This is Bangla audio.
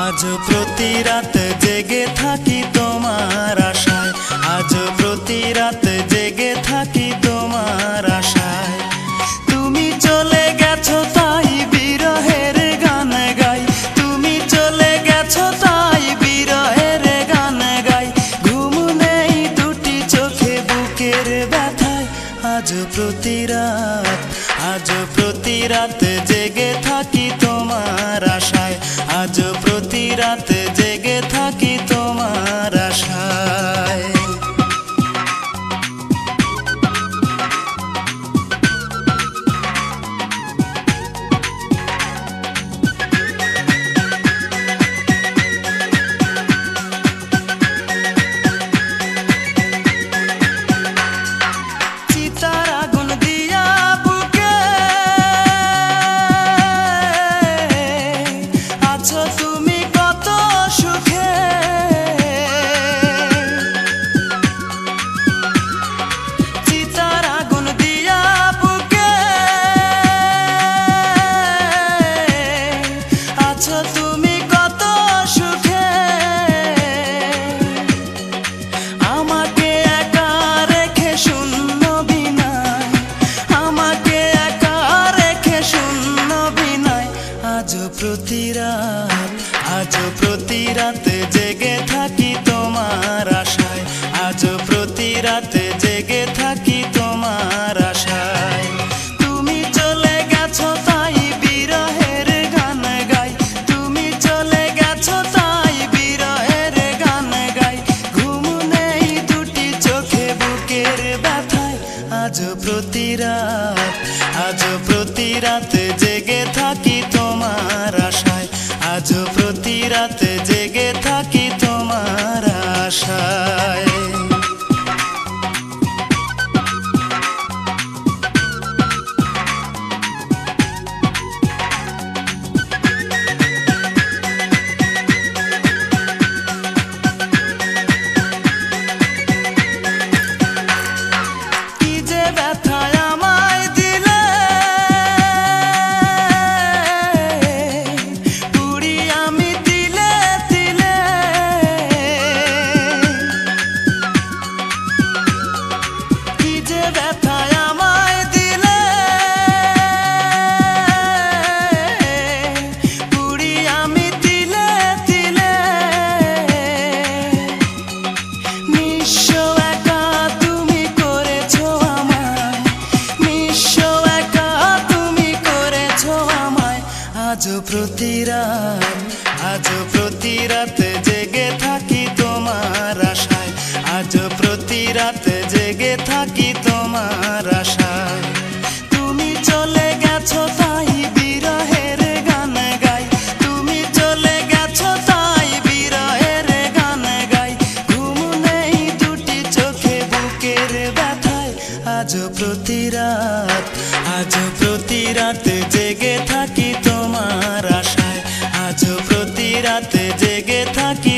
আজ প্রতি রাত জেগে থাকি তোমার আশায়, আজ প্রতি রাত জেগে থাকি তোমার আশায়। তুমি চলে গেছো তাই বিরহের গান গাই, তুমি চলে গেছো তাই বিরহের গান গাই। ঘুম নেই দুটি চোখে বুকের ব্যথায়, আজ প্রতি রাত, আজ প্রতি রাত জেগে থাকি তোমার আশায়, আজ প্রতি রাত জেগে থাকি তোমার আশায়। চিতার আগুন দিয়া বুকে আছো তুমি কত সুখে, চিতার আগুন দিয়া বুকে আছো তুমি কত সুখে। আমাকে একা রেখে শূন্য বিনায়, আমাকে একা রেখে শূন্য বিনায়। আজ প্রতি রাত, আজ প্রতি রাত জেগে থাকি তোমার আশায়, আজ প্রতি রাত জেগে থাকি তোমার আশায়। তুমি চলে গেছো তাই বিরহের গান গাই, তুমি চলে গেছো তাই বিরহের গান গাই। ঘুম নেই দুটি চোখে বুকের ব্যথায়, আজ প্রতি রাত, আজ প্রতি রাত জেগে থাকি তোমার আশায়, আজ প্রতি রাত জেগে থাকি তোমার আশায়। কি যে ব্যথায় আমায় দিলে, পুরি আমি তিলে তিলে। কি যে ব্যথায় আমায় দিলে, পুরি আমি তিলে তিলে। নিঃস্ব একা তুমি করেছো আমায়, নিঃস্ব একা তুমি করেছো আমায়। আজ প্রতি রাত, আজ প্রতি রাত জেগে থাকি তোমার আশায়, আজ প্রতি রাত জেগে থাকি তোমার আশায়। তুমি চলে গেছো তাই বিরহের গান গাই, তুমি চলে গেছো তাই বিরহের গান গাই। ঘুম নেই দুটি চোখে বুকের ব্যথায়, আজ প্রতি রাত, আজ প্রতি রাত জেগে থাকি তোমার আশায়, আজ প্রতি রাত জেগে থাকি